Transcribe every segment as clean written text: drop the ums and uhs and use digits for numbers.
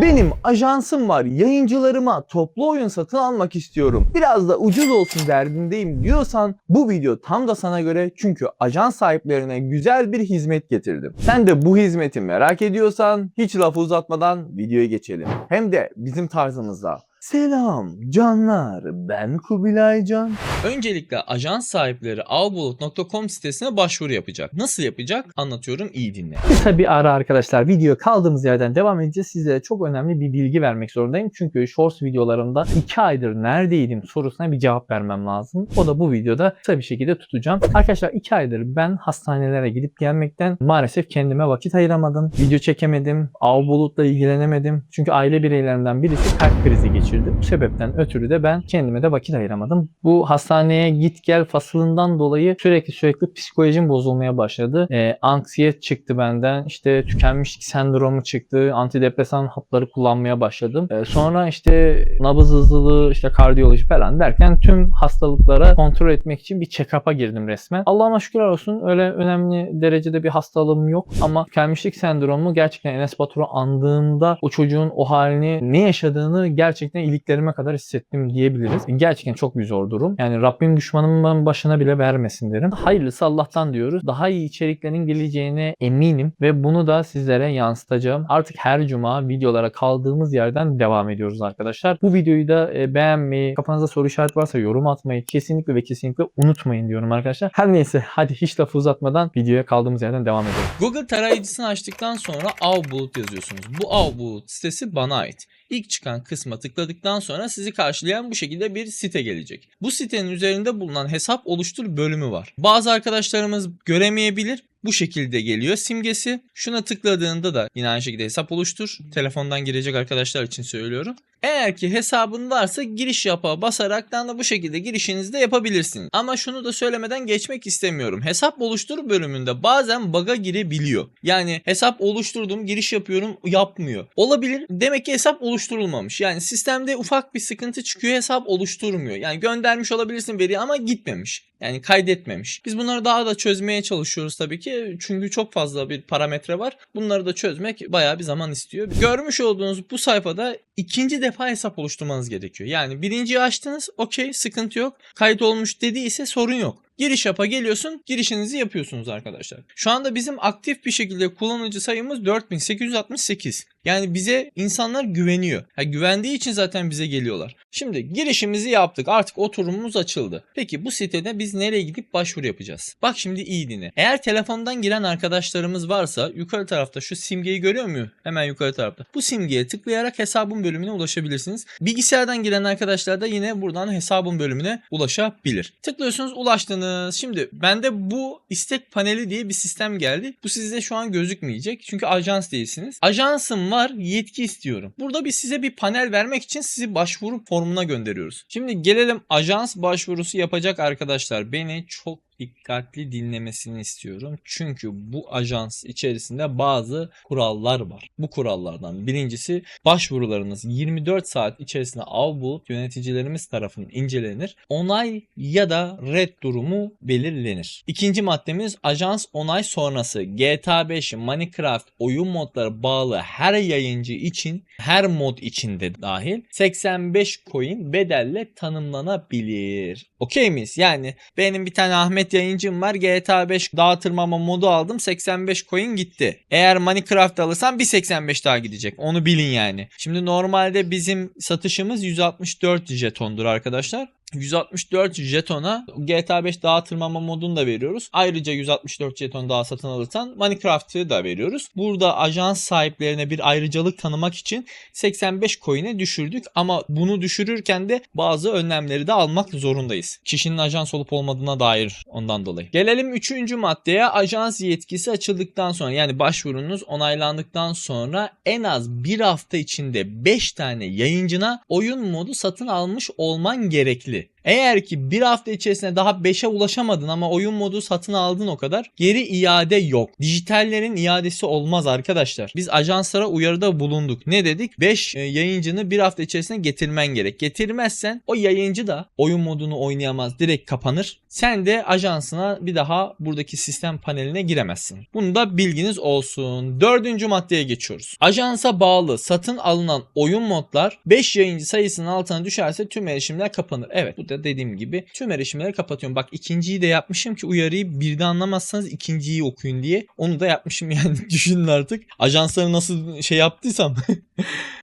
Benim ajansım var, yayıncılarıma toplu oyun satın almak istiyorum, biraz da ucuz olsun derdindeyim diyorsan bu video tam da sana göre, çünkü ajans sahiplerine güzel bir hizmet getirdim. Sen de bu hizmeti merak ediyorsan hiç lafı uzatmadan videoya geçelim. Hem de bizim tarzımızda. Selam canlar, ben Kubilay Can. Öncelikle ajans sahipleri avbulut.com sitesine başvuru yapacak. Nasıl yapacak? Anlatıyorum, iyi dinle. Kısa bir ara arkadaşlar, videoya kaldığımız yerden devam edeceğiz. Sizlere çok önemli bir bilgi vermek zorundayım. Çünkü Shorts videolarımda 2 aydır neredeydim sorusuna bir cevap vermem lazım. O da bu videoda kısa bir şekilde tutacağım. Arkadaşlar 2 aydır ben hastanelere gidip gelmekten maalesef kendime vakit ayıramadım. Video çekemedim. Avbulut'la ilgilenemedim. Çünkü aile bireylerimden birisi kalp krizi geçirdi. Bu sebepten ötürü de ben kendime de vakit ayıramadım. Bu hastaneye git gel faslından dolayı sürekli psikolojim bozulmaya başladı. Anksiyete çıktı benden. İşte tükenmişlik sendromu çıktı. Antidepresan hapları kullanmaya başladım. Sonra işte nabız hızlılığı, işte kardiyoloji falan derken tüm hastalıklara kontrol etmek için bir check-up'a girdim resmen. Allah'ıma şükürler olsun, öyle önemli derecede bir hastalığım yok ama tükenmişlik sendromu gerçekten Enes Batur'u andığımda o çocuğun o halini, ne yaşadığını gerçekten iliklerime kadar hissettim diyebiliriz. Gerçekten çok bir zor durum. Yani Rabbim düşmanımın başına bile vermesin derim. Hayırlısı Allah'tan diyoruz. Daha iyi içeriklerin geleceğine eminim ve bunu da sizlere yansıtacağım. Artık her cuma videolara kaldığımız yerden devam ediyoruz arkadaşlar. Bu videoyu da beğenmeyi, kafanızda soru işareti varsa yorum atmayı kesinlikle ve kesinlikle unutmayın diyorum arkadaşlar. Her neyse, hadi hiç lafı uzatmadan videoya kaldığımız yerden devam edelim. Google tarayıcısını açtıktan sonra Avbulut yazıyorsunuz. Bu Avbulut sitesi bana ait. İlk çıkan kısma tıkladıktan sonra sizi karşılayan bu şekilde bir site gelecek. Bu sitenin üzerinde bulunan hesap oluştur bölümü var. Bazı arkadaşlarımız göremeyebilir. Bu şekilde geliyor simgesi. Şuna tıkladığında da yine aynı şekilde hesap oluştur. Telefondan girecek arkadaşlar için söylüyorum. Eğer ki hesabın varsa giriş yapa basaraktan da bu şekilde girişinizi de yapabilirsiniz. Ama şunu da söylemeden geçmek istemiyorum. Hesap oluştur bölümünde bazen bug'a girebiliyor. Yani hesap oluşturdum, giriş yapıyorum, yapmıyor. Olabilir. Demek ki hesap oluşturulmamış. Yani sistemde ufak bir sıkıntı çıkıyor, hesap oluşturmuyor. Yani göndermiş olabilirsin veriyi ama gitmemiş. Yani kaydetmemiş. Biz bunları daha da çözmeye çalışıyoruz tabii ki. Çünkü çok fazla bir parametre var. Bunları da çözmek bayağı bir zaman istiyor. Görmüş olduğunuz bu sayfada ikinci defa hesap oluşturmanız gerekiyor. Yani birinciyi açtınız, okey, sıkıntı yok. Kayıt olmuş dediyse sorun yok. Giriş yapa geliyorsun, girişinizi yapıyorsunuz arkadaşlar. Şu anda bizim aktif bir şekilde kullanıcı sayımız 4868. Yani bize insanlar güveniyor. Güvendiği için zaten bize geliyorlar. Şimdi girişimizi yaptık. Artık oturumumuz açıldı. Peki bu sitede biz nereye gidip başvuru yapacağız? Bak şimdi iyi dinle. Eğer telefondan giren arkadaşlarımız varsa yukarı tarafta şu simgeyi görüyor musun? Hemen yukarı tarafta. Bu simgeye tıklayarak hesabın bölümüne ulaşabilirsiniz. Bilgisayardan giren arkadaşlar da yine buradan hesabın bölümüne ulaşabilir. Tıklıyorsunuz, ulaştığınız. Şimdi bende bu istek paneli diye bir sistem geldi. Bu sizde şu an gözükmeyecek. Çünkü ajans değilsiniz. Ajansım var, yetki istiyorum. Burada biz size bir panel vermek için sizi başvuru formuna gönderiyoruz. Şimdi gelelim ajans başvurusu yapacak arkadaşlar. Beni çok dikkatli dinlemesini istiyorum. Çünkü bu ajans içerisinde bazı kurallar var. Bu kurallardan birincisi, başvurularınız 24 saat içerisinde Avbulut yöneticilerimiz tarafından incelenir. Onay ya da red durumu belirlenir. İkinci maddemiz, ajans onay sonrası GTA 5, Minecraft oyun modları bağlı her yayıncı için, her mod içinde dahil 85 coin bedelle tanımlanabilir. Okey miyiz? Yani benim bir tane Ahmet yayıncım var, GTA 5 dağ tırmanma modu aldım, 85 coin gitti. Eğer Minecraft alırsam bir 85 daha gidecek. Onu bilin yani. Şimdi normalde bizim satışımız 164 jetondur arkadaşlar. 164 jetona GTA 5 dağ tırmanma modunu da veriyoruz. Ayrıca 164 jeton daha satın alırsan Minecraft'ı da veriyoruz. Burada ajans sahiplerine bir ayrıcalık tanımak için 85 coin'e düşürdük ama bunu düşürürken de bazı önlemleri de almak zorundayız. Kişinin ajans olup olmadığına dair ondan dolayı. Gelelim 3. maddeye. Ajans yetkisi açıldıktan sonra, yani başvurunuz onaylandıktan sonra en az bir hafta içinde 5 tane yayıncına oyun modu satın almış olman gerekli. Eğer ki bir hafta içerisinde daha 5'e ulaşamadın ama oyun modu satın aldın o kadar, geri iade yok. Dijitallerin iadesi olmaz arkadaşlar. Biz ajanslara uyarıda bulunduk. Ne dedik? 5 yayıncını bir hafta içerisinde getirmen gerek. Getirmezsen o yayıncı da oyun modunu oynayamaz. Direkt kapanır. Sen de ajansına bir daha buradaki sistem paneline giremezsin. Bunu da bilginiz olsun. 4. maddeye geçiyoruz. Ajansa bağlı satın alınan oyun modlar 5 yayıncı sayısının altına düşerse tüm erişimler kapanır. Evet, bu da dediğim gibi tüm erişimleri kapatıyorum. Bak, ikinciyi de yapmışım ki uyarıyı bir de anlamazsanız ikinciyi okuyun diye. Onu da yapmışım yani düşünün artık. Ajansları nasıl şey yaptıysam.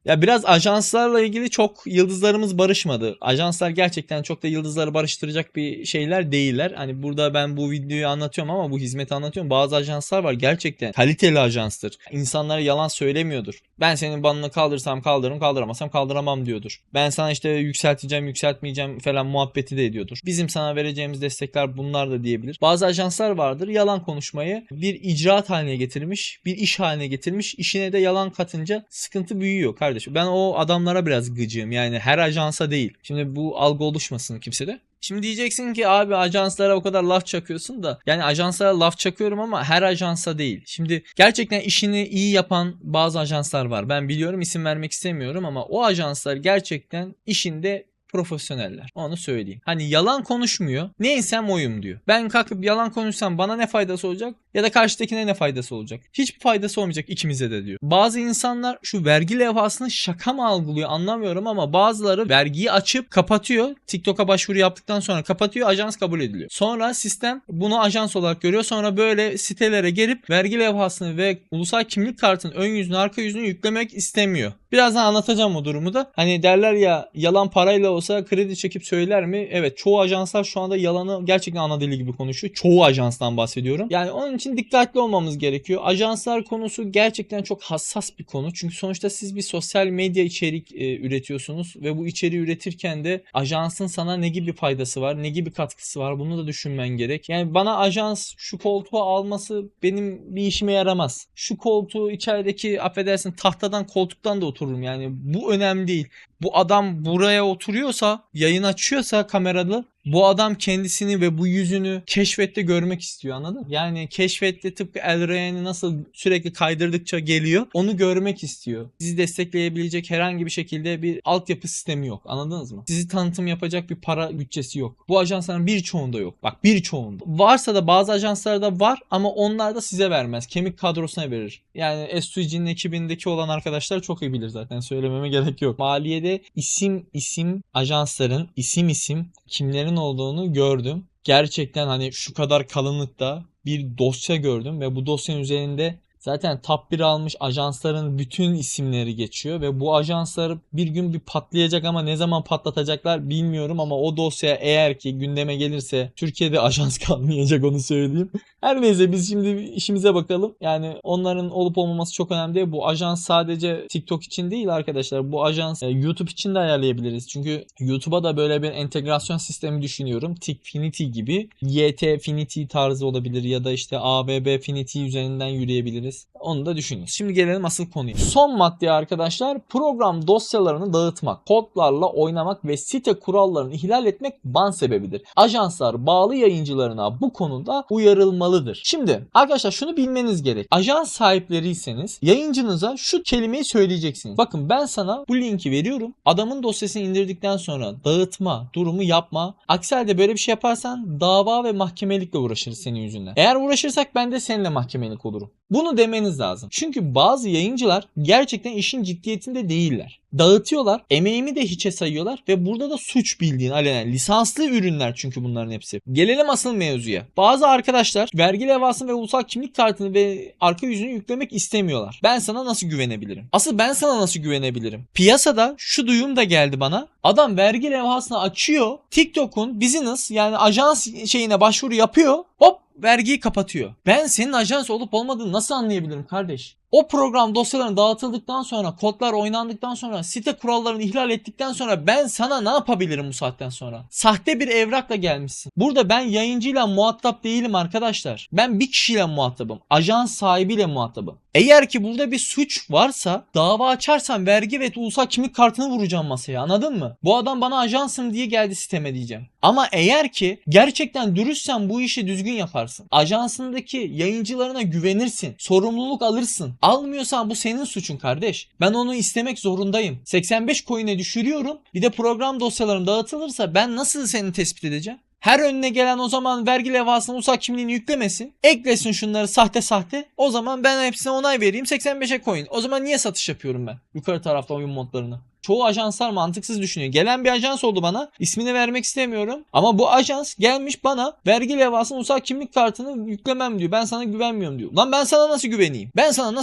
Ya biraz ajanslarla ilgili çok yıldızlarımız barışmadı. Ajanslar gerçekten çok da yıldızları barıştıracak bir şeyler değiller. Hani burada ben bu videoyu anlatıyorum ama bu hizmeti anlatıyorum. Bazı ajanslar var gerçekten kaliteli ajanstır. İnsanlara yalan söylemiyordur. Ben senin banını kaldırsam kaldırırım, kaldıramazsam kaldıramam diyordur. Ben sana işte yükselteceğim, yükseltmeyeceğim falan muhabbeti de ediyordur. Bizim sana vereceğimiz destekler bunlar da diyebilir. Bazı ajanslar vardır, yalan konuşmayı bir icraat haline getirmiş, bir iş haline getirmiş. İşine de yalan katınca sıkıntı büyüyor kardeşim. Ben o adamlara biraz gıcığım. Yani her ajansa değil. Şimdi bu algı oluşmasın kimsede. Şimdi diyeceksin ki abi ajanslara o kadar laf çakıyorsun da, yani ajanslara laf çakıyorum ama her ajansa değil. Şimdi gerçekten işini iyi yapan bazı ajanslar var. Ben biliyorum, isim vermek istemiyorum ama o ajanslar gerçekten işinde profesyoneller. Onu söyleyeyim. Hani yalan konuşmuyor. Neysem oyum diyor. Ben kalkıp yalan konuşsam bana ne faydası olacak? Ya da karşıdakine ne faydası olacak? Hiçbir faydası olmayacak ikimize de diyor. Bazı insanlar şu vergi levhasını şaka mı algılıyor anlamıyorum ama bazıları vergiyi açıp kapatıyor. TikTok'a başvuru yaptıktan sonra kapatıyor. Ajans kabul ediliyor. Sonra sistem bunu ajans olarak görüyor. Sonra böyle sitelere gelip vergi levhasını ve ulusal kimlik kartının ön yüzünü arka yüzünü yüklemek istemiyor. Birazdan anlatacağım o durumu da. Hani derler ya, yalan parayla olsa kredi çekip söyler mi? Evet, çoğu ajanslar şu anda yalanı gerçekten ana dili gibi konuşuyor. Çoğu ajanstan bahsediyorum. Yani onun için dikkatli olmamız gerekiyor. Ajanslar konusu gerçekten çok hassas bir konu. Çünkü sonuçta siz bir sosyal medya içerik üretiyorsunuz ve bu içeriği üretirken de ajansın sana ne gibi faydası var, ne gibi katkısı var, bunu da düşünmen gerek. Yani bana ajans şu koltuğu alması benim bir işime yaramaz. Şu koltuğu içerideki, affedersin, tahtadan, koltuktan da otururum. Yani bu önemli değil. Bu adam buraya oturuyorsa, yayın açıyorsa kameralı, bu adam kendisini ve bu yüzünü keşfette görmek istiyor, anladın mı? Yani keşfette tıpkı El Reyhan'ı nasıl sürekli kaydırdıkça geliyor, onu görmek istiyor. Sizi destekleyebilecek herhangi bir şekilde bir altyapı sistemi yok, anladınız mı? Sizi tanıtım yapacak bir para bütçesi yok. Bu ajansların birçoğunda yok. Bak, birçoğunda. Varsa da bazı ajanslarda var ama onlar da size vermez. Kemik kadrosuna verir. Yani SUG'nin ekibindeki olan arkadaşlar çok iyi bilir zaten. Söylememe gerek yok. Maliyede isim ajansların isim kimlerin olduğunu gördüm. Gerçekten hani şu kadar kalınlıkta bir dosya gördüm ve bu dosyanın üzerinde zaten top 1 almış ajansların bütün isimleri geçiyor ve bu ajanslar bir gün bir patlayacak ama ne zaman patlatacaklar bilmiyorum ama o dosya eğer ki gündeme gelirse Türkiye'de ajans kalmayacak, onu söyleyeyim. Her neyse, biz şimdi işimize bakalım. Yani onların olup olmaması çok önemli değil. Bu ajans sadece TikTok için değil arkadaşlar. Bu ajans YouTube için de ayarlayabiliriz. Çünkü YouTube'a da böyle bir entegrasyon sistemi düşünüyorum. Tikfinity gibi. YTfinity tarzı olabilir ya da işte ABBfinity üzerinden yürüyebiliriz. Onu da düşünün. Şimdi gelelim asıl konuya. Son madde arkadaşlar, program dosyalarını dağıtmak, kodlarla oynamak ve site kurallarını ihlal etmek ban sebebidir. Ajanslar bağlı yayıncılarına bu konuda uyarılmalıdır. Şimdi arkadaşlar şunu bilmeniz gerek. Ajans sahipleriyseniz yayıncınıza şu kelimeyi söyleyeceksiniz. Bakın, ben sana bu linki veriyorum. Adamın dosyasını indirdikten sonra dağıtma durumu yapma. Aksi halde böyle bir şey yaparsan dava ve mahkemelikle uğraşırız senin yüzünden. Eğer uğraşırsak ben de seninle mahkemelik olurum. Bunu demeniz lazım. Çünkü bazı yayıncılar gerçekten işin ciddiyetinde değiller. Dağıtıyorlar, emeğimi de hiçe sayıyorlar ve burada da suç, bildiğin alenen. Lisanslı ürünler çünkü bunların hepsi. Gelelim asıl mevzuya. Bazı arkadaşlar vergi levhasını ve ulusal kimlik kartını ve arka yüzünü yüklemek istemiyorlar. Ben sana nasıl güvenebilirim? Asıl ben sana nasıl güvenebilirim? Piyasada şu duyum da geldi bana. Adam vergi levhasını açıyor. TikTok'un business, yani ajans şeyine başvuru yapıyor. Hop, vergiyi kapatıyor. Ben senin ajans olup olmadığını nasıl anlayabilirim kardeş? O program dosyaların dağıtıldıktan sonra, kodlar oynandıktan sonra, site kurallarını ihlal ettikten sonra ben sana ne yapabilirim bu saatten sonra? Sahte bir evrakla gelmişsin. Burada ben yayıncıyla muhatap değilim arkadaşlar. Ben bir kişiyle muhatabım. Ajans sahibiyle muhatabım. Eğer ki burada bir suç varsa dava açarsan vergi ve ulusal kimlik kartını vuracağım masaya, anladın mı? Bu adam bana ajansım diye geldi siteme diyeceğim. Ama eğer ki gerçekten dürüstsen bu işi düzgün yaparsın. Ajansındaki yayıncılarına güvenirsin. Sorumluluk alırsın. Almıyorsan bu senin suçun kardeş. Ben onu istemek zorundayım. 85 coin'e düşürüyorum. Bir de program dosyalarım dağıtılırsa ben nasıl seni tespit edeceğim? Her önüne gelen o zaman vergi levhasını, ulusal kimliğini yüklemesin. Eklesin şunları sahte. O zaman ben hepsine onay vereyim, 85'e coin. O zaman niye satış yapıyorum ben? Yukarı tarafta oyun modlarını. Çoğu ajanslar mantıksız düşünüyor. Gelen bir ajans oldu bana. İsmini vermek istemiyorum. Ama bu ajans gelmiş bana vergi levhasını, ulusal kimlik kartını yüklemem diyor. Ben sana güvenmiyorum diyor. Lan ben sana nasıl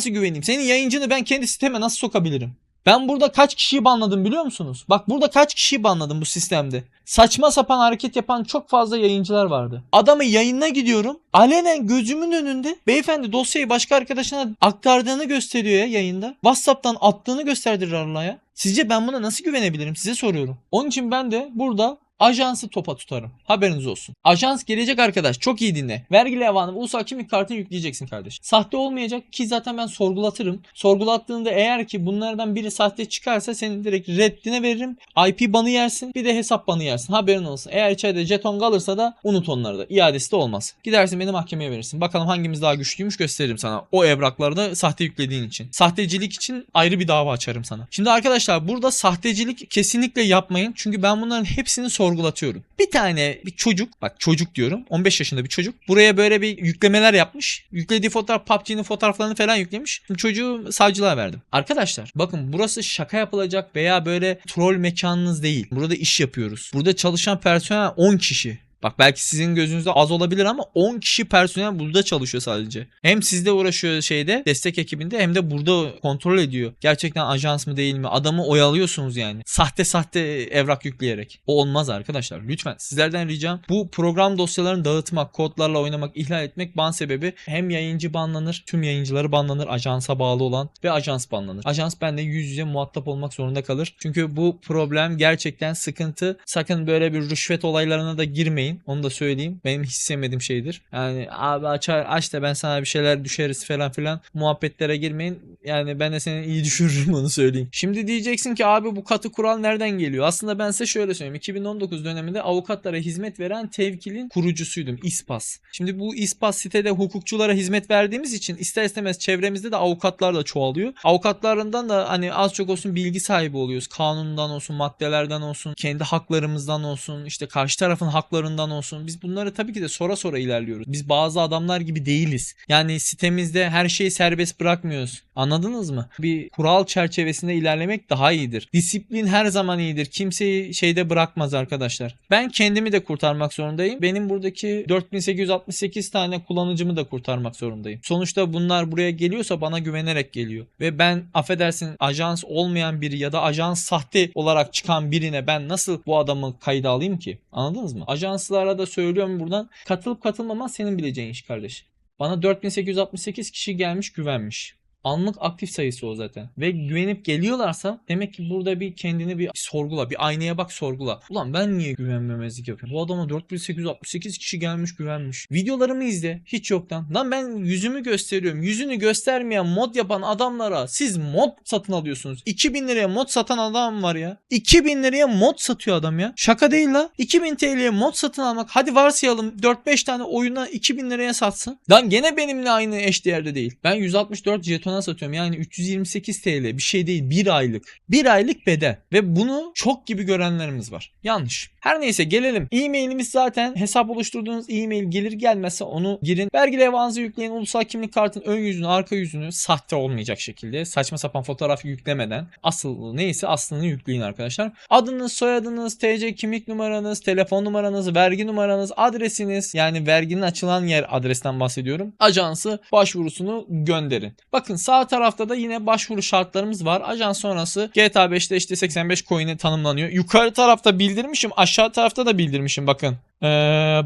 güveneyim? Senin yayıncını ben kendi siteme nasıl sokabilirim? Ben burada kaç kişiyi banladım biliyor musunuz? Bak burada kaç kişiyi banladım bu sistemde. Saçma sapan hareket yapan çok fazla yayıncılar vardı. Adamın yayınına gidiyorum. Alenen gözümün önünde beyefendi dosyayı başka arkadaşına aktardığını gösteriyor ya yayında. WhatsApp'tan attığını gösterdirir Allah'a. Sizce ben buna nasıl güvenebilirim? Size soruyorum. Onun için ben de burada ajansı topa tutarım. Haberiniz olsun. Ajans gelecek arkadaş. Çok iyi dinle. Vergi levhanı, ulusal kimlik kartını yükleyeceksin kardeş. Sahte olmayacak ki zaten ben sorgulatırım. Sorgulattığında eğer ki bunlardan biri sahte çıkarsa seni direkt reddine veririm. IP banı yersin. Bir de hesap banı yersin. Haberin olsun. Eğer içeride jeton kalırsa da unut onları da. İadesi de olmaz. Gidersin beni mahkemeye verirsin. Bakalım hangimiz daha güçlüymüş gösteririm sana. O evraklarda sahte yüklediğin için. Sahtecilik için ayrı bir dava açarım sana. Şimdi arkadaşlar burada sahtecilik kesinlikle yapmayın. Çünkü ben bunların hepsini sorgulatıyorum. Bir tane bir çocuk, bak çocuk diyorum, 15 yaşında bir çocuk buraya böyle bir yüklemeler yapmış. Yüklediği fotoğraf PUBG'nin fotoğraflarını falan yüklemiş. Şimdi çocuğu savcılığa verdim. Arkadaşlar bakın burası şaka yapılacak veya böyle troll mekanınız değil. Burada iş yapıyoruz. Burada çalışan personel 10 kişi. Bak belki sizin gözünüzde az olabilir ama 10 kişi personel burada çalışıyor sadece. Hem sizde uğraşıyor şeyde, destek ekibinde, hem de burada kontrol ediyor. Gerçekten ajans mı değil mi? Adamı oyalıyorsunuz yani. Sahte evrak yükleyerek. O olmaz arkadaşlar. Lütfen sizlerden ricam bu program dosyalarını dağıtmak, kodlarla oynamak, ihlal etmek ban sebebi. Hem yayıncı banlanır, tüm yayıncıları banlanır, ajansa bağlı olan ve ajans banlanır. Ajans benimle yüz yüze muhatap olmak zorunda kalır. Çünkü bu problem gerçekten sıkıntı. Sakın böyle bir rüşvet olaylarına da girmeyin. Onu da söyleyeyim. Benim hiç sevmediğim şeydir. Yani abi aç da ben sana bir şeyler düşeriz falan filan muhabbetlere girmeyin. Yani ben de seni iyi düşürürüm, onu söyleyeyim. Şimdi diyeceksin ki abi bu katı kural nereden geliyor? Aslında ben size şöyle söyleyeyim. 2019 döneminde avukatlara hizmet veren Tevkil'in kurucusuydum. İSPAS. Şimdi bu İSPAS sitede hukukçulara hizmet verdiğimiz için ister istemez çevremizde de avukatlar da çoğalıyor. Avukatlarından da hani az çok olsun bilgi sahibi oluyoruz. Kanundan olsun, maddelerden olsun, kendi haklarımızdan olsun, işte karşı tarafın haklarından olsun. Biz bunları tabii ki de sonra ilerliyoruz. Biz bazı adamlar gibi değiliz. Yani sitemizde her şeyi serbest bırakmıyoruz. Anladınız mı? Bir kural çerçevesinde ilerlemek daha iyidir. Disiplin her zaman iyidir. Kimseyi şeyde bırakmaz arkadaşlar. Ben kendimi de kurtarmak zorundayım. Benim buradaki 4868 tane kullanıcımı da kurtarmak zorundayım. Sonuçta bunlar buraya geliyorsa bana güvenerek geliyor. Ve ben affedersin ajans olmayan biri ya da ajans sahte olarak çıkan birine ben nasıl bu adamı kayda alayım ki? Anladınız mı? Ajanslara da söylüyorum buradan. Katılıp katılmaman senin bileceğin iş kardeş. Bana 4868 kişi gelmiş, güvenmiş. Anlık aktif sayısı o zaten. Ve güvenip geliyorlarsa demek ki burada bir kendini bir sorgula. Bir aynaya bak, sorgula. Ulan ben niye güvenmemezlik yapıyorum? Bu adama 4868 kişi gelmiş, güvenmiş. Videolarımı izle. Hiç yoktan. Lan ben yüzümü gösteriyorum. Yüzünü göstermeyen mod yapan adamlara siz mod satın alıyorsunuz. 2000 liraya mod satan adam var ya. 2000 liraya mod satıyor adam ya. Şaka değil la. 2000 TL'ye mod satın almak. Hadi varsayalım 4-5 tane oyuna 2000 liraya satsın. Lan gene benimle aynı eşdeğerde değil. Ben 164 jetona satıyorum. Yani 328 TL bir şey değil. Bir aylık. Bir aylık bedel. Ve bunu çok gibi görenlerimiz var. Yanlış. Her neyse gelelim. E-mailimiz zaten hesap oluşturduğunuz e-mail gelir gelmezse onu girin. Vergi levhanızı yükleyin. Ulusal kimlik kartın ön yüzünü, arka yüzünü sahte olmayacak şekilde saçma sapan fotoğraf yüklemeden asıl neyse aslını yükleyin arkadaşlar. Adınız, soyadınız, TC kimlik numaranız, telefon numaranız, vergi numaranız, adresiniz, yani verginin açılan yer adresten bahsediyorum. Ajansı başvurusunu gönderin. Bakın sağ tarafta da yine başvuru şartlarımız var. Ajans sonrası GTA 5'te işte 85 coin'e tanımlanıyor. Yukarı tarafta bildirmişim, aşağı tarafta da bildirmişim bakın.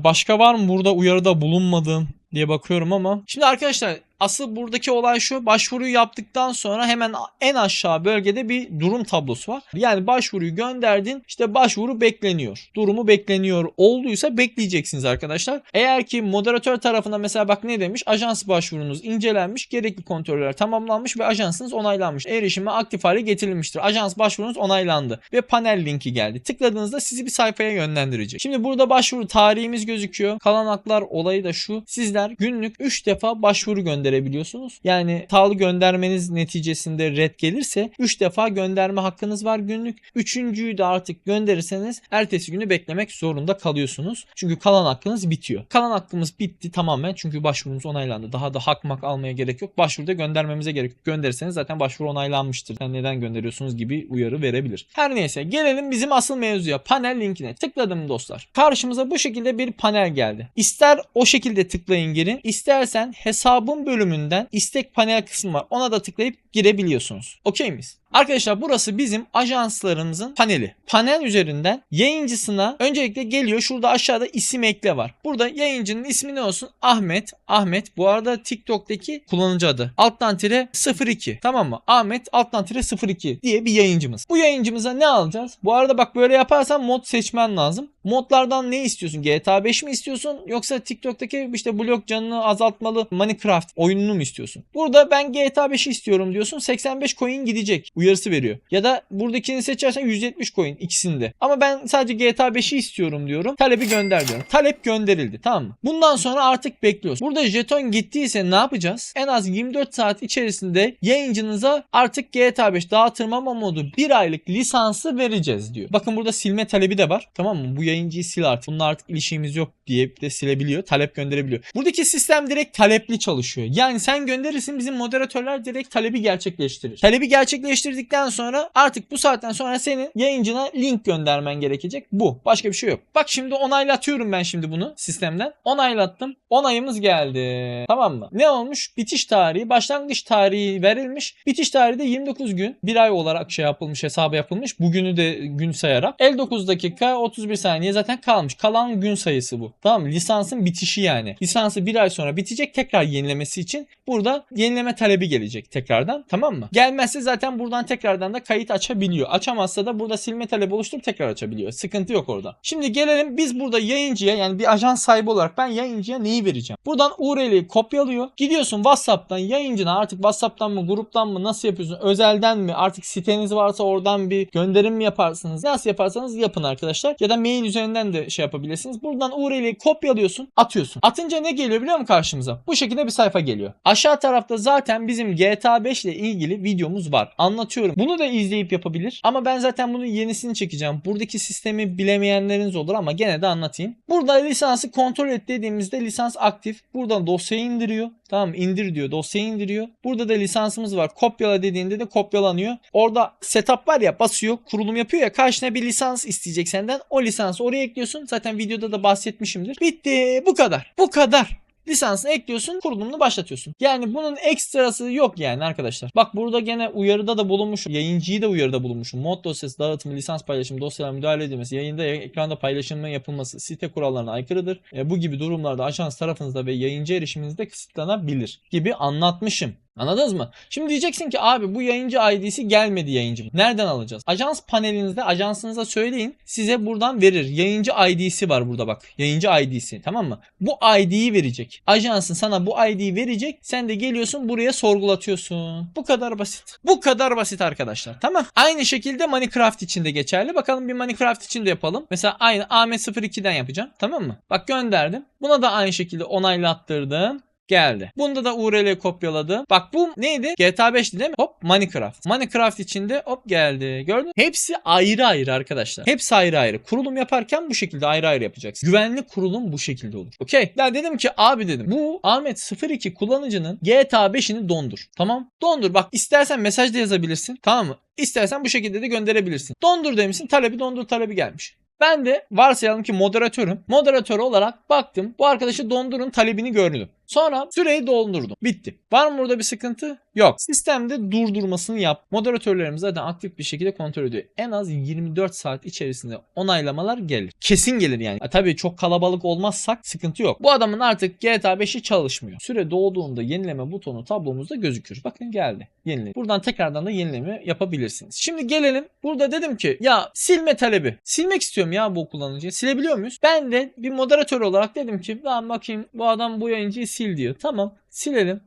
Başka var mı burada uyarıda bulunmadığım diye bakıyorum ama. Şimdi arkadaşlar asıl buradaki olay şu: başvuruyu yaptıktan sonra hemen en aşağı bölgede bir durum tablosu var. Yani başvuruyu gönderdin, işte başvuru bekleniyor, durumu bekleniyor olduysa bekleyeceksiniz arkadaşlar. Eğer ki moderatör tarafından mesela bak ne demiş: ajans başvurunuz incelenmiş, gerekli kontroller tamamlanmış ve ajansınız onaylanmış, erişime aktif hale getirilmiştir, ajans başvurunuz onaylandı ve panel linki geldi. Tıkladığınızda sizi bir sayfaya yönlendirecek. Şimdi burada başvuru tarihimiz gözüküyor. Kalan haklar olayı da şu: sizler günlük 3 defa başvuru gönderebiliyorsunuz. Yani hatalı göndermeniz neticesinde red gelirse 3 defa gönderme hakkınız var günlük. Üçüncüyü de artık gönderirseniz ertesi günü beklemek zorunda kalıyorsunuz. Çünkü kalan hakkınız bitiyor. Kalan hakkımız bitti tamamen çünkü başvurumuz onaylandı. Daha da hak almaya gerek yok. Başvuruda göndermemize gerek yok. Gönderirseniz zaten başvuru onaylanmıştır. Yani neden gönderiyorsunuz gibi uyarı verebilir. Her neyse, gelelim bizim asıl mevzuya, panel linkine. Tıkladım dostlar. Karşımıza bu şekilde bir panel geldi. İster o şekilde tıklayın girin, istersen hesabın bölümünden istek panel kısmı var. Ona da tıklayıp girebiliyorsunuz. Okey miyiz? Arkadaşlar burası bizim ajanslarımızın paneli. Panel üzerinden yayıncısına öncelikle geliyor. Şurada aşağıda isim ekle var. Burada yayıncının ismi ne olsun? Ahmet. Ahmet bu arada TikTok'taki kullanıcı adı. Alttan tire 02. Tamam mı? Ahmet alttan tire 02 diye bir yayıncımız. Bu yayıncımıza ne alacağız? Bu arada bak böyle yaparsan mod seçmen lazım. Modlardan ne istiyorsun? GTA 5 mi istiyorsun? Yoksa TikTok'taki işte blok canını azaltmalı Minecraft oyununu mu istiyorsun? Burada ben GTA 5'i istiyorum diyorsun. 85 coin gidecek uyarısı veriyor. Ya da buradakini seçersen 170 coin ikisinde. Ama ben sadece GTA 5'i istiyorum diyorum. Talebi gönder diyorum. Talep gönderildi. Tamam mı? Bundan sonra artık bekliyoruz. Burada jeton gittiyse ne yapacağız? En az 24 saat içerisinde yayıncınıza artık GTA 5 dağıtırmama modu 1 aylık lisansı vereceğiz diyor. Bakın burada silme talebi de var. Tamam mı? Bu yayıncıyı sil artık. Bununla artık ilişkimiz yok diye de silebiliyor. Talep gönderebiliyor. Buradaki sistem direkt talepli çalışıyor. Yani sen gönderirsin, bizim moderatörler direkt talebi gerçekleştirir. Talebi gerçekleştirdikten sonra artık bu saatten sonra senin yayıncına link göndermen gerekecek. Bu. Başka bir şey yok. Bak şimdi onaylatıyorum ben şimdi bunu sistemden. Onaylattım. Onayımız geldi. Tamam mı? Ne olmuş? Bitiş tarihi, başlangıç tarihi verilmiş. Bitiş tarihi de 29 gün. Bir ay olarak şey yapılmış, hesabı yapılmış. Bugünü de gün sayarak. 59 dakika 31 saniye zaten kalmış. Kalan gün sayısı bu. Tamam mı? Lisansın bitişi yani. Lisansı bir ay sonra bitecek. Tekrar yenilemesi için burada yenileme talebi gelecek tekrardan. Tamam mı? Gelmezse zaten buradan tekrardan da kayıt açabiliyor. Açamazsa da burada silme talebi oluşturup tekrar açabiliyor. Sıkıntı yok orada. Şimdi gelelim biz burada yayıncıya, yani bir ajans sahibi olarak ben yayıncıya neyi vereceğim? Buradan URL'yi kopyalıyor. Gidiyorsun WhatsApp'tan yayıncına, artık WhatsApp'tan mı gruptan mı nasıl yapıyorsun? Özelden mi? Artık siteniz varsa oradan bir gönderim mi yaparsınız? Nasıl yaparsanız yapın arkadaşlar. Ya da mail üzerinden de şey yapabilirsiniz. Buradan URL'yi kopyalıyorsun, atıyorsun. Atınca ne geliyor biliyor musun karşımıza? Bu şekilde bir sayfa geliyor. Aşağı tarafta zaten bizim GTA 5 ile ilgili videomuz var. Anlatıyorum. Bunu da izleyip yapabilir. Ama ben zaten bunun yenisini çekeceğim. Buradaki sistemi bilemeyenleriniz olur ama gene de anlatayım. Burada lisansı kontrol et dediğimizde lisans aktif. Buradan dosyayı indiriyor. Tamam mı? İndir diyor. Dosyayı indiriyor. Burada da lisansımız var. Kopyala dediğinde de kopyalanıyor. Orada setup var ya, basıyor. Kurulum yapıyor ya. Karşına bir lisans isteyecek senden. O lisansı oraya ekliyorsun. Zaten videoda da bahsetmişimdir. Bitti. Bu kadar. Bu kadar. Lisansını ekliyorsun, kurulumunu başlatıyorsun. Yani bunun ekstrası yok yani arkadaşlar. Bak burada gene uyarıda da bulunmuşum. Yayıncıyı da uyarıda bulunmuşum. Mod dosyası dağıtımı, lisans paylaşımı, dosyalara müdahale edilmesi, yayında ekranda paylaşımının yapılması site kurallarına aykırıdır. Bu gibi durumlarda ajans tarafınızda ve yayıncı erişiminizde kısıtlanabilir gibi anlatmışım. Anladınız mı? Şimdi diyeceksin ki abi bu yayıncı ID'si gelmedi yayıncım. Nereden alacağız? Ajans panelinizde ajansınıza söyleyin. Size buradan verir. Yayıncı ID'si var burada bak. Yayıncı ID'si, tamam mı? Bu ID'yi verecek. Ajansın sana bu ID'yi verecek. Sen de geliyorsun buraya sorgulatıyorsun. Bu kadar basit. Bu kadar basit arkadaşlar. Tamam. Aynı şekilde Minecraft için de geçerli. Bakalım bir Minecraft için de yapalım. Mesela aynı Ahmet 02'den yapacağım. Tamam mı? Bak gönderdim. Buna da aynı şekilde onaylattırdım. Geldi. Bunda da URL'yi kopyaladım. Bak bu neydi? GTA 5'ti değil mi? Hop Minecraft. Minecraft içinde hop geldi. Gördün mü? Hepsi ayrı ayrı arkadaşlar. Hepsi ayrı ayrı. Kurulum yaparken bu şekilde ayrı ayrı yapacaksın. Güvenli kurulum bu şekilde olur. Okey. Ben dedim ki abi dedim bu Ahmet 02 kullanıcının GTA 5'ini dondur. Tamam. Dondur. Bak istersen mesaj da yazabilirsin. Tamam mı? İstersen bu şekilde de gönderebilirsin. Dondur demişsin. Talebi dondur talebi gelmiş. Ben de varsayalım ki moderatörüm. Moderatör olarak baktım. Bu arkadaşı dondurun talebini gördüm. Sonra süreyi doldurdum. Bitti. Var mı burada bir sıkıntı? Yok. Sistemde durdurmasını yap. Moderatörlerimiz zaten aktif bir şekilde kontrol ediyor. En az 24 saat içerisinde onaylamalar gelir. Kesin gelir yani. Tabii çok kalabalık olmazsak sıkıntı yok. Bu adamın artık GTA 5'i çalışmıyor. Süre dolduğunda yenileme butonu tablomuzda gözükür. Bakın geldi. Yenile. Buradan tekrardan da yenileme yapabilirsiniz. Şimdi gelelim. Burada dedim ki ya silme talebi. Silmek istiyorum ya bu kullanıcıyı. Silebiliyor muyuz? Ben de bir moderatör olarak dedim ki ben bakayım bu adam bu yayıncıyı sil diyor. Tamam silelim.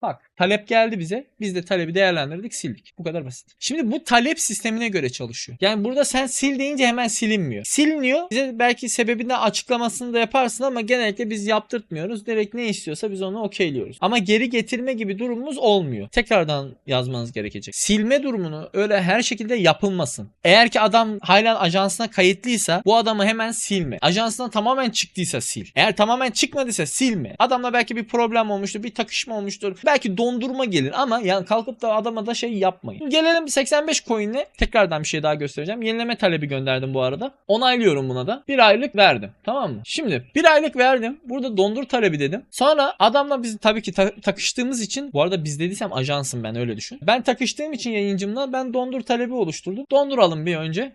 Bak talep geldi bize. Biz de talebi değerlendirdik, sildik. Bu kadar basit. Şimdi bu talep sistemine göre çalışıyor. Yani burada sen sil deyince hemen silinmiyor. Siliniyor. Bize belki sebebini açıklamasını da yaparsın ama genellikle biz yaptırtmıyoruz. Direkt ne istiyorsa biz onu okeyliyoruz. Ama geri getirme gibi durumumuz olmuyor. Tekrardan yazmanız gerekecek. Silme durumunu öyle her şekilde yapılmasın. Eğer ki adam halen ajansına kayıtlıysa bu adamı hemen silme. Ajansından tamamen çıktıysa sil. Eğer tamamen çıkmadıysa silme. Adamla belki bir problem olmuştur, bir takışma olmuştur. Belki dondurma gelir ama yani kalkıp da adama da şey yapmayın. Gelelim 85 coin'le tekrardan bir şey daha göstereceğim. Yenileme talebi gönderdim bu arada. Onaylıyorum buna da. 1 aylık verdim. Tamam mı? Şimdi 1 aylık verdim. Burada dondur talebi dedim. Sonra adamla biz tabii ki takıştığımız için, bu arada biz dediysem ajansım ben, öyle düşün. Ben takıştığım için yayıncımla ben dondur talebi oluşturdum. Donduralım bir önce.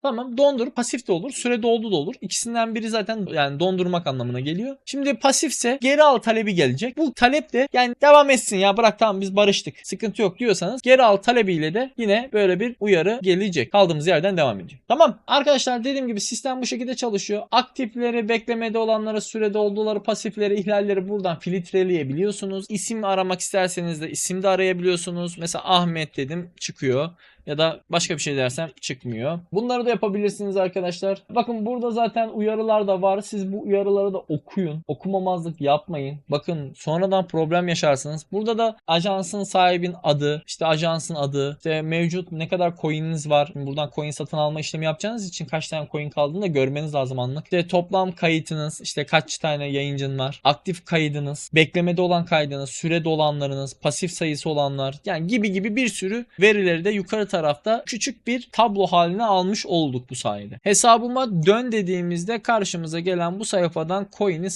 Tamam, dondur, pasif de olur, süre doldu da olur. İkisinden biri zaten yani dondurmak anlamına geliyor. Şimdi pasifse geri al talebi gelecek. Bu talep de yani devam etsin ya, bırak tamam biz barıştık, sıkıntı yok diyorsanız geri al talebiyle de yine böyle bir uyarı gelecek. Kaldığımız yerden devam ediyor. Tamam arkadaşlar, dediğim gibi sistem bu şekilde çalışıyor. Aktifleri, beklemede olanları, süre dolduları, pasifleri, ihlalleri buradan filtreleyebiliyorsunuz. İsim aramak isterseniz de isimde arayabiliyorsunuz. Mesela Ahmet dedim, çıkıyor. Ya da başka bir şey dersem çıkmıyor. Bunları da yapabilirsiniz arkadaşlar. Bakın burada zaten uyarılar da var. Siz bu uyarıları da okuyun. Okumamazlık yapmayın. Bakın sonradan problem yaşarsınız. Burada da ajansın sahibinin adı, işte ajansın adı, işte mevcut ne kadar coin'iniz var. Buradan coin satın alma işlemi yapacağınız için kaç tane coin kaldığını da görmeniz lazım anlık. İşte toplam kayıtınız, işte kaç tane yayıncın var, aktif kaydınız, beklemede olan kaydınız, süre dolanlarınız, pasif sayısı olanlar, yani gibi bir sürü verileri de yukarı tarafta küçük bir tablo haline almış olduk bu sayede. Hesabıma dön dediğimizde karşımıza gelen bu sayfadan coin'i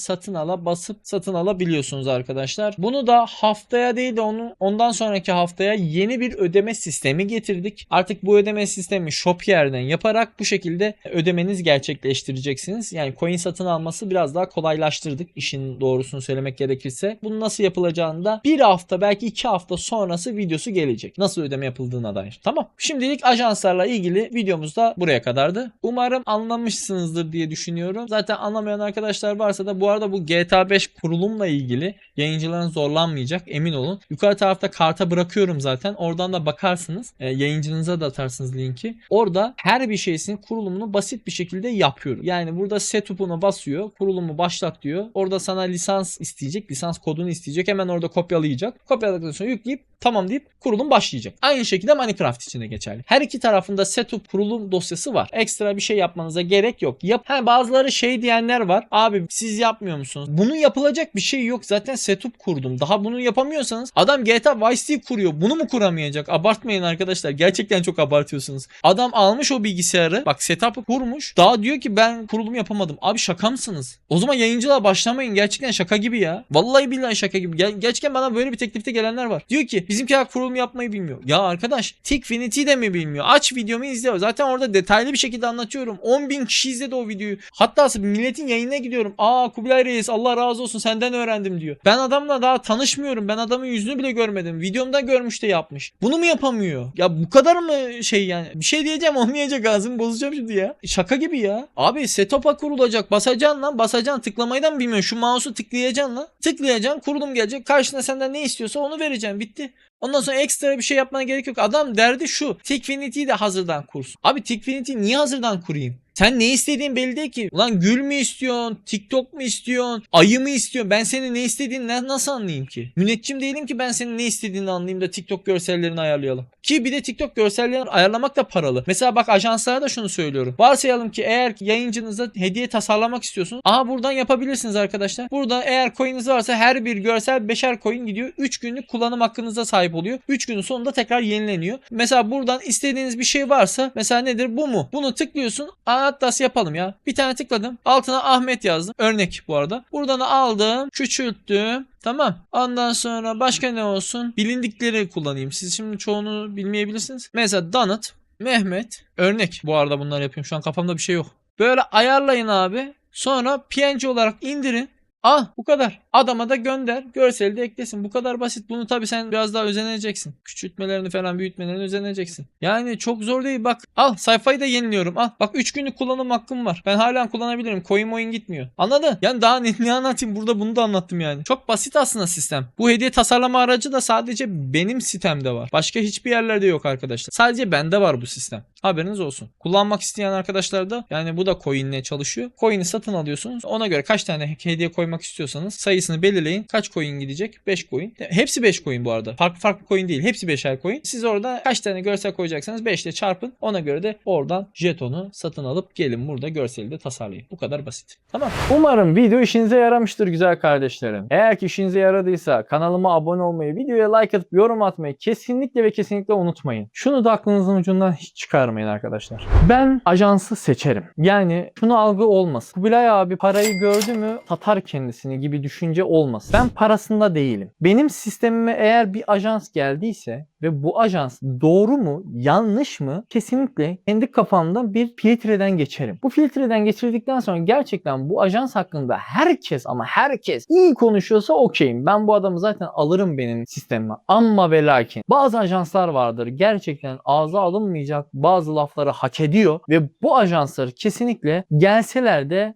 basıp satın alabiliyorsunuz arkadaşlar. Bunu da haftaya değil de ondan sonraki haftaya yeni bir ödeme sistemi getirdik. Artık bu ödeme sistemi Shopier'den yaparak bu şekilde ödemeniz gerçekleştireceksiniz. Yani coin satın alması biraz daha kolaylaştırdık, işin doğrusunu söylemek gerekirse. Bunu nasıl yapılacağını da bir hafta belki 2 hafta sonrası videosu gelecek. Nasıl ödeme yapıldığına dair. Tamam. Şimdilik ajanslarla ilgili videomuz da buraya kadardı. Umarım anlamışsınızdır diye düşünüyorum. Zaten anlamayan arkadaşlar varsa da bu arada bu GTA 5 kurulumla ilgili yayıncıların zorlanmayacak, emin olun. Yukarı tarafta karta bırakıyorum zaten. Oradan da bakarsınız. Yayıncınıza da atarsınız linki. Orada her bir şeysin kurulumunu basit bir şekilde yapıyorum. Yani burada setup'una basıyor. Kurulumu başlat diyor. Orada sana lisans isteyecek. Lisans kodunu isteyecek. Hemen orada kopyalayacak. Kopyaladıktan sonra yükleyip tamam deyip kurulum başlayacak. Aynı şekilde Minecraft için de geçerli. Her iki tarafında setup kurulum dosyası var. Ekstra bir şey yapmanıza gerek yok. Bazıları şey diyenler var. Abi siz yapmıyor musunuz? Bunun yapılacak bir şey yok. Zaten setup kurdum. Daha bunu yapamıyorsanız adam GTA Vice City kuruyor. Bunu mu kuramayacak? Abartmayın arkadaşlar. Gerçekten çok abartıyorsunuz. Adam almış o bilgisayarı. Bak setup'ı kurmuş. Daha diyor ki ben kurulum yapamadım. Abi şaka mısınız? O zaman yayıncılığa başlamayın. Gerçekten şaka gibi ya. Vallahi billahi şaka gibi. Gerçekten bana böyle bir teklifte gelenler var. Diyor ki bizimkiler kurulum yapmayı bilmiyor. Ya arkadaş Tikfinity de mi bilmiyor? Aç videomu izle. Zaten orada detaylı bir şekilde anlatıyorum. 10.000 kişi izledi o videoyu. Hatta milletin yayınına gidiyorum. Kubilay Reis Allah razı olsun senden öğrendim diyor. Ben adamla daha tanışmıyorum. Ben adamın yüzünü bile görmedim. Videomda görmüş de yapmış. Bunu mu yapamıyor? Ya bu kadar mı şey yani? Bir şey diyeceğim olmayacak, ağzımı bozacağım şimdi ya. Şaka gibi ya. Abi setup'a kurulacak. Basacaksın lan. Basacaksın. Tıklamayı da mı bilmiyorsun? Şu mouse'u tıklayacaksın lan. Tıklayacaksın. Kurulum gelecek. Karşına senden ne istiyorsa onu vereceksin. Bitti. Ondan sonra ekstra bir şey yapmana gerek yok. Adam derdi şu. Tikfinity'yi de hazırdan kursun. Abi Tikfinity'yi niye hazırdan kurayım? Sen ne istediğin belli değil ki. Ulan gül mü istiyorsun? TikTok mu istiyorsun? Ayı mı istiyorsun? Ben senin ne istediğini nasıl anlayayım ki? Müneccim değilim ki ben senin ne istediğini anlayayım da TikTok görsellerini ayarlayalım. Ki bir de TikTok görsellerini ayarlamak da paralı. Mesela bak ajanslara da şunu söylüyorum. Varsayalım ki eğer yayıncınıza hediye tasarlamak istiyorsunuz. Buradan yapabilirsiniz arkadaşlar. Burada eğer coin'iniz varsa her bir görsel 5'er coin gidiyor. 3 günlük kullanım hakkınıza sahip oluyor. 3 günün sonunda tekrar yenileniyor. Mesela buradan istediğiniz bir şey varsa mesela nedir? Bu mu? Bunu tıklıyorsun. hatta yapalım ya. Bir tane tıkladım. Altına Ahmet yazdım. Örnek bu arada. Buradan aldım. Küçülttüm. Tamam. Ondan sonra başka ne olsun? Bilindikleri kullanayım. Siz şimdi çoğunu bilmeyebilirsiniz. Mesela Donut, Mehmet. Örnek. Bu arada bunları yapıyorum. Şu an kafamda bir şey yok. Böyle ayarlayın abi. Sonra PNG olarak indirin. Al bu kadar. Adama da gönder. Görseli de eklesin. Bu kadar basit. Bunu tabii sen biraz daha özeneceksin. Küçültmelerini falan büyütmelerini özeneceksin. Yani çok zor değil. Bak al sayfayı da yeniliyorum. Al. Bak 3 günlük kullanım hakkım var. Ben hala kullanabilirim. Coin gitmiyor. Anladın? Yani daha ne anlatayım? Burada bunu da anlattım yani. Çok basit aslında sistem. Bu hediye tasarlama aracı da sadece benim sitemde var. Başka hiçbir yerlerde yok arkadaşlar. Sadece bende var bu sistem. Haberiniz olsun. Kullanmak isteyen arkadaşlar da yani bu da coin'le çalışıyor. Coin'i satın alıyorsunuz. Ona göre kaç tane hediye koymak istiyorsanız sayısını belirleyin. Kaç coin gidecek? 5 coin. Hepsi 5 coin bu arada. Farklı coin değil. Hepsi 5'er coin. Siz orada kaç tane görsel koyacaksanız 5 ile çarpın. Ona göre de oradan jetonu satın alıp gelin burada görseli de tasarlayın. Bu kadar basit. Tamam. Umarım video işinize yaramıştır güzel kardeşlerim. Eğer ki işinize yaradıysa kanalıma abone olmayı, videoya like atıp yorum atmayı kesinlikle ve kesinlikle unutmayın. Şunu da aklınızın ucundan hiç çıkarmayın arkadaşlar. Ben ajansı seçerim. Yani şunu algı olmasın. Kubilay abi parayı gördü mü satar kendisini gibi düşünce olmasın. Ben parasında değilim. Benim sistemime eğer bir ajans geldiyse ve bu ajans doğru mu, yanlış mı kesinlikle kendi kafamda bir filtreden geçerim. Bu filtreden geçirdikten sonra gerçekten bu ajans hakkında herkes ama herkes iyi konuşuyorsa okeyim. Ben bu adamı zaten alırım benim sistemime. Amma ve lakin bazı ajanslar vardır gerçekten ağza alınmayacak bazı lafları hak ediyor ve bu ajanslar kesinlikle gelseler de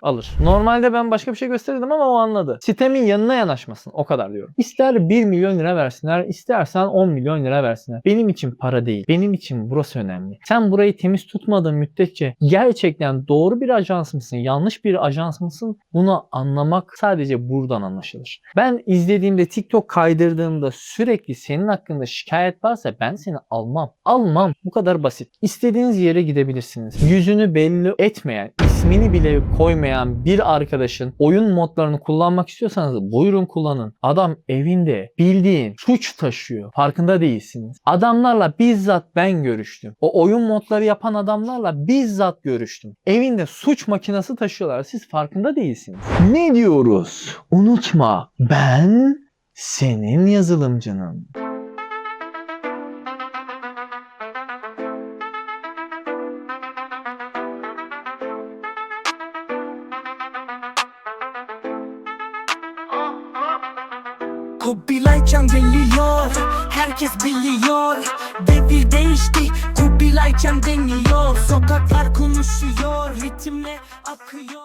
alır. Normalde ben başka bir şey gösterirdim ama o anladı. Sitemin yanına yanaşmasın. O kadar diyorum. İster 1 milyon lira versinler, istersen 10 milyon lira versinler. Benim için para değil. Benim için burası önemli. Sen burayı temiz tutmadığın müddetçe gerçekten doğru bir ajans mısın, yanlış bir ajans mısın? Bunu anlamak sadece buradan anlaşılır. Ben izlediğimde TikTok kaydırdığımda sürekli senin hakkında şikayet varsa ben seni almam. Almam. Bu kadar basit. İstediğiniz yere gidebilirsiniz. Yüzünü belli etmeyen, ismini bile koymayan bir arkadaşın oyun modlarını kullanmak istiyorsanız buyurun kullanın. Adam evinde bildiğin suç taşıyor. Farkında değilsiniz. Adamlarla bizzat ben görüştüm. O oyun modları yapan adamlarla bizzat görüştüm. Evinde suç makinesi taşıyorlar. Siz farkında değilsiniz. Ne diyoruz? Unutma ben senin yazılımcının. Kubilay Can geliyor, herkes biliyor. Devir değişti, Kubilay Can deniyor. Sokaklar konuşuyor, ritimle akıyor.